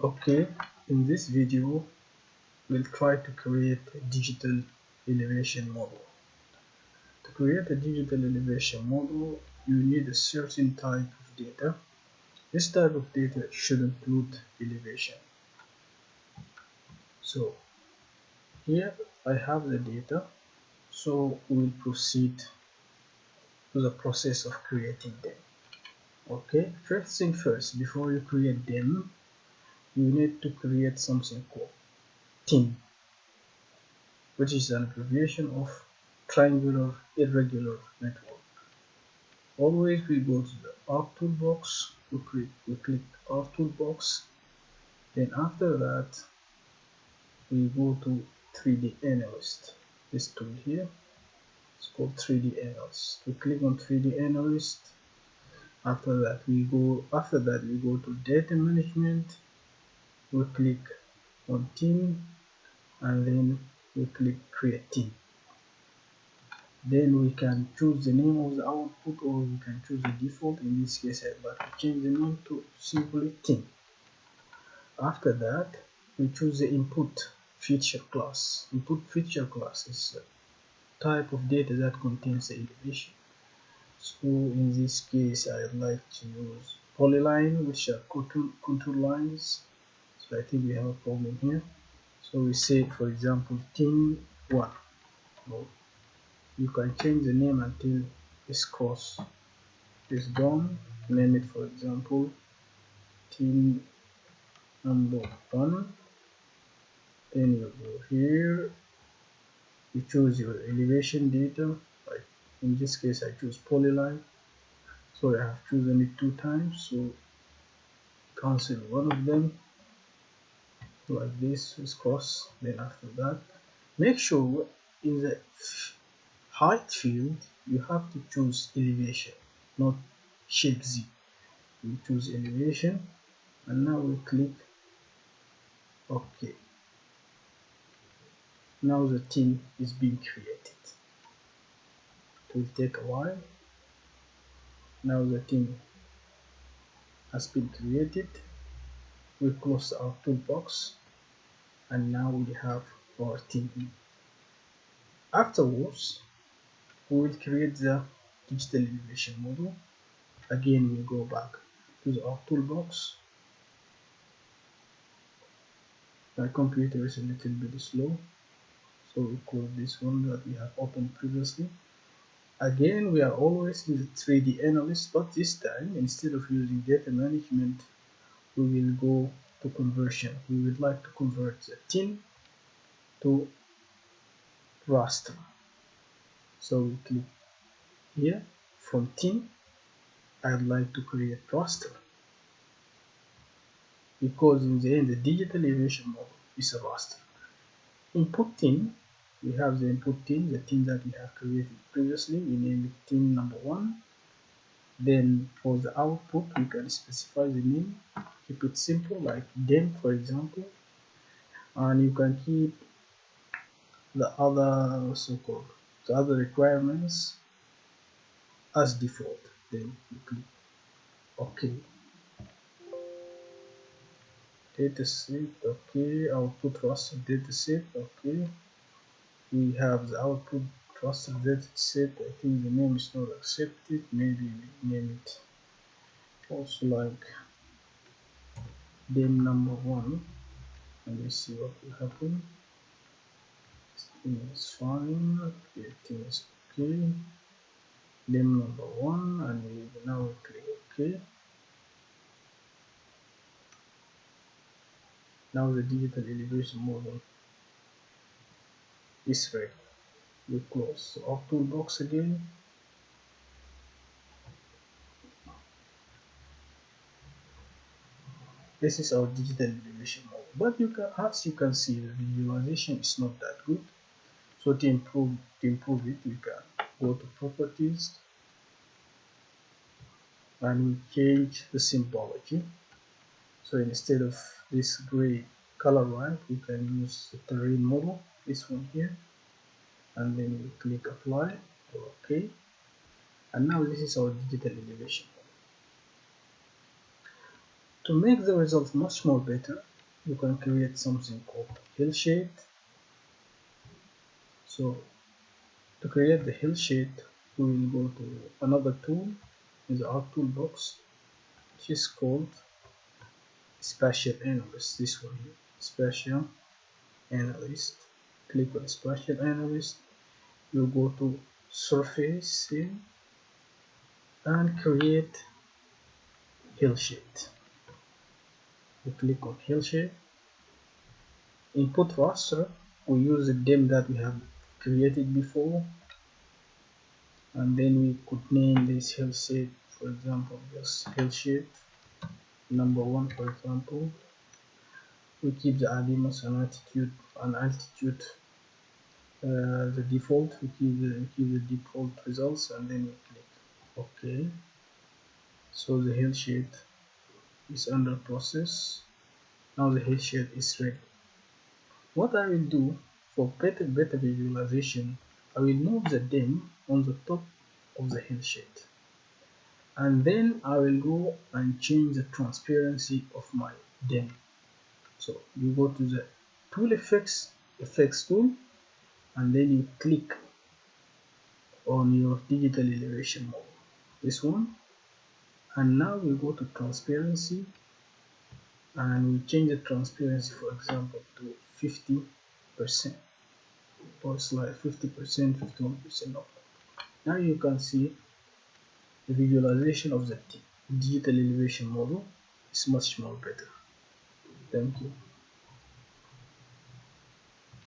Okay, in this video we'll try to create a digital elevation model. To create a digital elevation model, you need a certain type of data. This type of data should include elevation. So here I have the data, so we'll proceed to the process of creating them. Okay, first thing first, before you create them, you need to create something called TIN, which is an abbreviation of triangular irregular network. Always we go to the Arc Toolbox, we click Arc Toolbox, then after that we go to 3D Analyst. This tool here is called 3D Analyst. We click on 3D Analyst. After that we go to Data Management. We click on Team, and then we click Create Team. Then we can choose the name of the output, or we can choose the default. In this case I'd like to change the name to simply Team. After that we choose the input feature class. Input feature class is a type of data that contains the elevation. So in this case I'd like to use polyline, which are contour lines. So I think we have a problem here. So we say, for example, Team 1. No, you can change the name until this course is done. Name it, for example, Team number 1. Then you go here, you choose your elevation data. Like in this case I choose polyline, so I have chosen it 2 times, so cancel one of them like this is cross. Then after that, make sure in the height field you have to choose elevation, not shape Z. We choose elevation, and now we click OK. Now the team is being created. It will take a while. Now the team has been created. We close our toolbox, and now we have our team. Afterwards, we will create the digital elevation model. Again, we go back to our toolbox. My computer is a little bit slow, so we close this one that we have opened previously. Again, we are always in the 3D Analyst, but this time, instead of using data management, we will go to conversion. We would like to convert the TIN to raster. So we click here. From TIN, I'd like to create raster, because in the end the digital elevation model is a raster. Input TIN, we have the input TIN, the TIN that we have created previously. We name it TIN number 1. Then for the output, we can specify the name, keep it simple, like DEM, for example, and you can keep the other requirements as default. Then you click OK. Dataset, OK. Output raster dataset, OK. We have the output raster dataset. I think the name is not accepted. Maybe we name it also like DEM number 1, and we see what will happen. It's fine. Everything is okay. DEM number 1, and we now click OK. Now the digital elevation model is ready. We close our toolbox again. This is our digital elevation model, but as you can see, the visualization is not that good. So to improve it, we can go to properties, and we change the symbology. So instead of this gray color line, we can use the terrain model, this one here, and then we click apply or OK. And now this is our digital elevation model. To make the result much more better, you can create something called hillshade. So to create the hillshade, we will go to another tool in the art toolbox, which is called spatial analyst. This one here, spatial analyst. Click on spatial analyst. You go to surface here and create hillshade. You click on hillshade. Input raster. We use the dim that we have created before, and then we could name this hillshade, for example, just hillshade number 1, for example. We keep the azimuth and altitude the default. We keep the default results, and then we click OK. So the hillshade is under process. Now the hillshade is ready. What I will do for better visualization, I will move the dim on the top of the hillshade, and then I will go and change the transparency of my dim. So you go to the tool effects tool, and then you click on your digital elevation mode, this one, and now we go to transparency, and we change the transparency, for example, to 50% or slide 50%, 51% of that. Now you can see the visualization of the digital elevation model is much more better. Thank you.